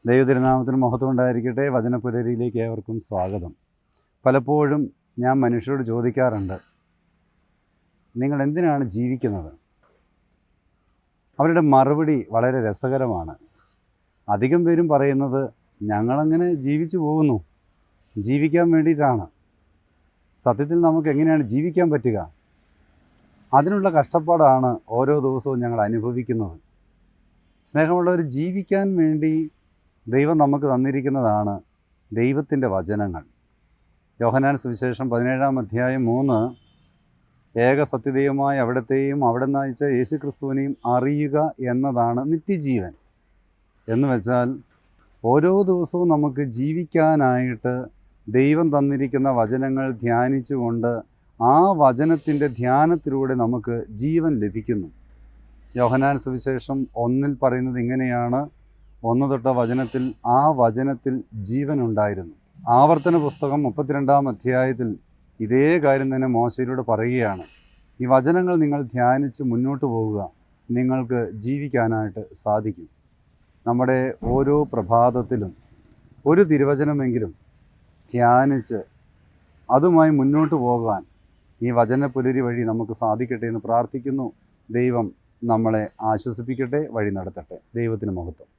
ദൈവതിരുനാമത്തിന് മഹത്വം ഉണ്ടായിരിക്കട്ടെ. വചനപുലരിയിലേക്ക് ഏവർക്കും സ്വാഗതം. പലപ്പോഴും ഞാൻ മനുഷ്യരോട് ചോദിക്കാറുണ്ട്, നിങ്ങൾ എന്തിനാണ് ജീവിക്കുന്നത്? അവരുടെ മറുപടി വളരെ രസകരമാണ്. അധികം പേരും പറയുന്നത്, ഞങ്ങളങ്ങനെ ജീവിച്ചു പോകുന്നു, ജീവിക്കാൻ വേണ്ടിയിട്ടാണ്. സത്യത്തിൽ നമുക്ക് എങ്ങനെയാണ് ജീവിക്കാൻ പറ്റുക? അതിനുള്ള കഷ്ടപ്പാടാണ് ഓരോ ദിവസവും ഞങ്ങൾ അനുഭവിക്കുന്നത്. സ്നേഹമുള്ളവർ, ജീവിക്കാൻ വേണ്ടി ദൈവം നമുക്ക് തന്നിരിക്കുന്നതാണ് ദൈവത്തിൻ്റെ വചനങ്ങൾ. യോഹന്നാൻ സുവിശേഷം 17-ാം അധ്യായം 3, ഏക സത്യദൈവമായ അവിടത്തെയും അവിടെ നിന്ന് അയച്ച യേശുക്രിസ്തുവിനെയും അറിയുക എന്നതാണ് നിത്യജീവൻ. എന്ന് വെച്ചാൽ ഓരോ ദിവസവും നമുക്ക് ജീവിക്കാനായിട്ട് ദൈവം തന്നിരിക്കുന്ന വചനങ്ങൾ ധ്യാനിച്ചുകൊണ്ട് ആ വചനത്തിൻ്റെ ധ്യാനത്തിലൂടെ നമുക്ക് ജീവൻ ലഭിക്കുന്നു. യോഹന്നാൻ സുവിശേഷം 1-ൽ പറയുന്നത് ഇങ്ങനെയാണ്: 1 തൊട്ട വചനത്തിൽ, ആ വചനത്തിൽ ജീവനുണ്ടായിരുന്നു. ആവർത്തന പുസ്തകം 32-ാം അധ്യായത്തിൽ ഇതേ കാര്യം തന്നെ മോശയിലൂടെ പറയുകയാണ്. ഈ വചനങ്ങൾ നിങ്ങൾ ധ്യാനിച്ച് മുന്നോട്ട് പോവുക, നിങ്ങൾക്ക് ജീവിക്കാനായിട്ട് സാധിക്കും. നമ്മുടെ ഓരോ പ്രഭാതത്തിലും ഒരു തിരുവചനമെങ്കിലും ധ്യാനിച്ച് അതുമായി മുന്നോട്ട് പോകാൻ ഈ വചനപുലരി വഴി നമുക്ക് സാധിക്കട്ടെ എന്ന് പ്രാർത്ഥിക്കുന്നു. ദൈവം നമ്മളെ ആശ്വസിപ്പിക്കട്ടെ, വഴി നടത്തട്ടെ. ദൈവത്തിന് മഹത്വം.